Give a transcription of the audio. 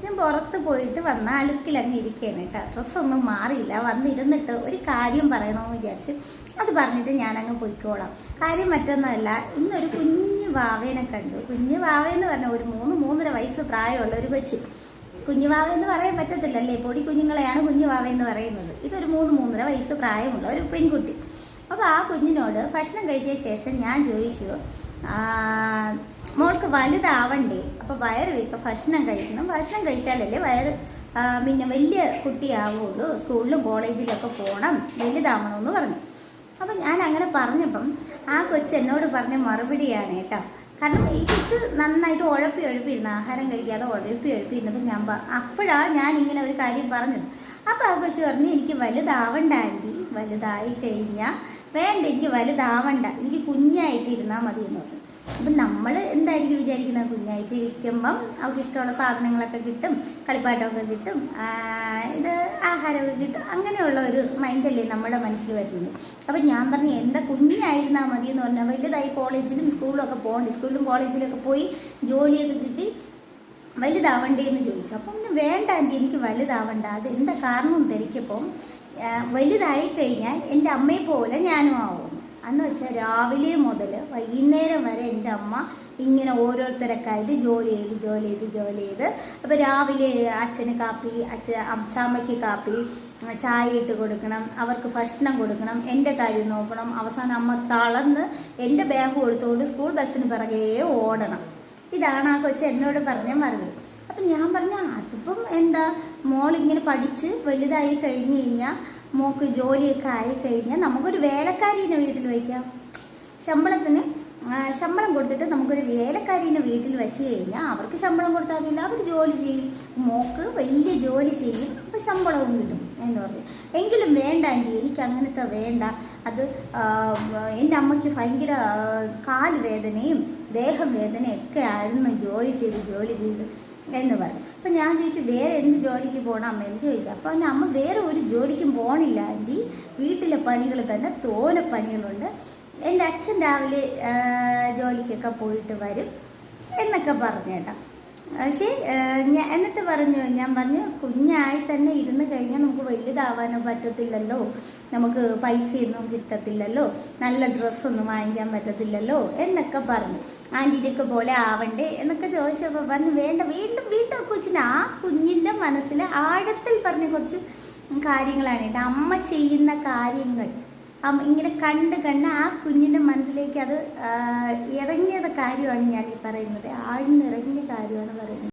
ഞാൻ പുറത്ത് പോയിട്ട് വന്ന അലുക്കിലങ്ങ് ഇരിക്കുകയാണ് കേട്ടോ. ഡ്രസ്സൊന്നും മാറിയില്ല. വന്നിരുന്നിട്ട് ഒരു കാര്യം പറയണമെന്ന് വിചാരിച്ച് അത് പറഞ്ഞിട്ട് ഞാനങ്ങ് പൊയ്ക്കോളാം. കാര്യം മറ്റൊന്നുമല്ല, ഇന്നൊരു കുഞ്ഞു വാവേനെ കണ്ടു. കുഞ്ഞു വാവേന്ന് പറഞ്ഞാൽ ഒരു 3-3.5 വയസ്സ് പ്രായമുള്ള ഒരു കൊച്ച്. കുഞ്ഞു വാവയെന്ന് പറയാൻ പറ്റത്തില്ലല്ലേ, പൊടി കുഞ്ഞുങ്ങളെയാണ് കുഞ്ഞു വാവയെന്ന് പറയുന്നത്. ഇതൊരു 3-3.5 വയസ്സ് പ്രായമുള്ള ഒരു പെൺകുട്ടി. അപ്പോൾ ആ കുഞ്ഞിനോട് ഭക്ഷണം കഴിച്ച ശേഷം ഞാൻ ചോദിച്ചു, മോൾക്ക് വലുതാവണ്ടേ, അപ്പോൾ വയറ് വെക്കുക, ഭക്ഷണം കഴിക്കണം, ഭക്ഷണം കഴിച്ചാലല്ലേ വയറ് പിന്നെ വലിയ കുട്ടിയാവുള്ളൂ, സ്കൂളിലും കോളേജിലൊക്കെ പോകണം, വലുതാവണമെന്ന് പറഞ്ഞു. അപ്പം ഞാൻ അങ്ങനെ പറഞ്ഞപ്പം ആ കൊച്ച് എന്നോട് പറഞ്ഞ മറുപടിയാണ് കേട്ടോ. കാരണം ഈ കൊച്ച് നന്നായിട്ട് ഉഴപ്പിയിരുന്ന, ആഹാരം കഴിക്കാതെ ഉഴപ്പിയിരുന്നപ്പോൾ അപ്പോഴാണ് ഞാൻ ഇങ്ങനെ ഒരു കാര്യം പറഞ്ഞത്. അപ്പോൾ ആ കൊച്ച് പറഞ്ഞു, എനിക്ക് വലുതാവണ്ട ആൻറ്റി, വലുതായി കഴിഞ്ഞാൽ വേണ്ട, എനിക്ക് വലുതാവണ്ട, എനിക്ക് കുഞ്ഞായിട്ടിരുന്നാൽ മതി എന്ന് പറഞ്ഞു. അപ്പം നമ്മൾ എന്തായിരിക്കും വിചാരിക്കുന്നത്, കുഞ്ഞായിട്ട് ഇരിക്കുമ്പം അവർക്ക് ഇഷ്ടമുള്ള സാധനങ്ങളൊക്കെ കിട്ടും, കളിപ്പാട്ടമൊക്കെ കിട്ടും, ഇത് ആഹാരമൊക്കെ കിട്ടും, അങ്ങനെയുള്ള ഒരു മൈൻഡല്ലേ നമ്മുടെ മനസ്സിൽ വരുന്നത്. അപ്പം ഞാൻ പറഞ്ഞു, എന്താ കുഞ്ഞായിരുന്നാൽ മതി എന്ന് പറഞ്ഞാൽ വലുതായി കോളേജിലും സ്കൂളിലും ഒക്കെ പോകണ്ടേ, സ്കൂളിലും കോളേജിലൊക്കെ പോയി ജോലിയൊക്കെ കിട്ടി വലുതാവണ്ടേ എന്ന് ചോദിച്ചു. അപ്പം വേണ്ട ആൻറ്റി, എനിക്ക് വലുതാവണ്ട, അത് എന്താ കാരണം തിരക്കിയപ്പം വലുതായി കഴിഞ്ഞാൽ എൻ്റെ അമ്മയെ പോലെ ഞാനും ആവും എന്ന് വെച്ചാൽ രാവിലെ മുതൽ വൈകുന്നേരം വരെ എൻ്റെ അമ്മ ഇങ്ങനെ ഓരോരുത്തരൊക്കെയായിട്ട് ജോലി ചെയ്ത് അപ്പോൾ രാവിലെ അച്ഛന് കാപ്പി, അച്ഛാമ്മയ്ക്ക് കാപ്പി, ചായ ഇട്ട് കൊടുക്കണം, അവർക്ക് ഭക്ഷണം കൊടുക്കണം, എൻ്റെ കാര്യം നോക്കണം, അവസാനം അമ്മ തളർന്ന് എൻ്റെ ബാഗ് കൊടുത്തുകൊണ്ട് സ്കൂൾ ബസ്സിന് പിറകെ ഓടണം. ഇതാണ് ആ കൊച്ച് എന്നോട് പറഞ്ഞ മറുപടി. അപ്പം ഞാൻ പറഞ്ഞു, അതിപ്പം എന്താ, മോളിങ്ങനെ പഠിച്ച് വലുതായി കഴിഞ്ഞ് കഴിഞ്ഞാൽ, മോൾക്ക് ജോലിയൊക്കെ ആയിക്കഴിഞ്ഞാൽ നമുക്കൊരു വേലക്കാരീനെ വീട്ടിൽ വയ്ക്കാം. ശമ്പളം കൊടുത്തിട്ട് നമുക്കൊരു വേലക്കാരീനെ വീട്ടിൽ വെച്ച് കഴിഞ്ഞാൽ അവർക്ക് ശമ്പളം കൊടുത്താൽ മതിയില്ല, അവർ ജോലി ചെയ്യും, മോൾക്ക് വലിയ ജോലി ചെയ്യും, അപ്പോൾ ശമ്പളവും കിട്ടും എന്ന് പറഞ്ഞു. എങ്കിലും വേണ്ട ആൻറ്റി, എനിക്ക് അങ്ങനത്തെ വേണ്ട, അത് എൻ്റെ അമ്മയ്ക്ക് ഭയങ്കര കാല് വേദനയും ദേഹം വേദനയൊക്കെ ആയിരുന്നു ജോലി ചെയ്ത് എന്ന് പറഞ്ഞു. അപ്പം ഞാൻ ചോദിച്ചു, വേറെ എന്ത് ജോലിക്ക് പോകണം അമ്മ എന്ന് ചോദിച്ചു. അപ്പോൾ അമ്മ വേറെ ഒരു ജോലിക്കും പോകണില്ല ആൻറ്റി, വീട്ടിലെ പണികൾ തന്നെ തോനെ പണികളുണ്ട്, എൻ്റെ അച്ഛൻ രാവിലെ ജോലിക്കൊക്കെ പോയിട്ട് വരും എന്നൊക്കെ പറഞ്ഞു കേട്ടോ. പക്ഷേ എന്നിട്ട് ഞാൻ പറഞ്ഞു, കുഞ്ഞായി തന്നെ ഇരുന്ന് കഴിഞ്ഞാൽ നമുക്ക് വലുതാവാനോ പറ്റത്തില്ലല്ലോ, നമുക്ക് പൈസയൊന്നും കിട്ടത്തില്ലല്ലോ, നല്ല ഡ്രസ്സൊന്നും വാങ്ങിക്കാൻ പറ്റത്തില്ലല്ലോ എന്നൊക്കെ പറഞ്ഞു. ആൻറ്റീൻ്റെയൊക്കെ പോലെ ആവണ്ടേ എന്നൊക്കെ ചോദിച്ചപ്പോൾ പറഞ്ഞു, വേണ്ട, വീണ്ടും കൊച്ചിന് ആ കുഞ്ഞിൻ്റെ മനസ്സിൽ ആഴത്തിൽ പറഞ്ഞ കുറച്ച് കാര്യങ്ങളാണ് കേട്ടോ. അമ്മ ചെയ്യുന്ന കാര്യങ്ങൾ ഇങ്ങനെ കണ്ട് ആ കുഞ്ഞിൻ്റെ മനസ്സിലേക്ക് അത് ഇറങ്ങിയത് കാര്യമാണ് ഞാൻ ഈ പറയുന്നത്, ആഴ്ന്നിറങ്ങിയ കാര്യമാണ് പറയുന്നത്.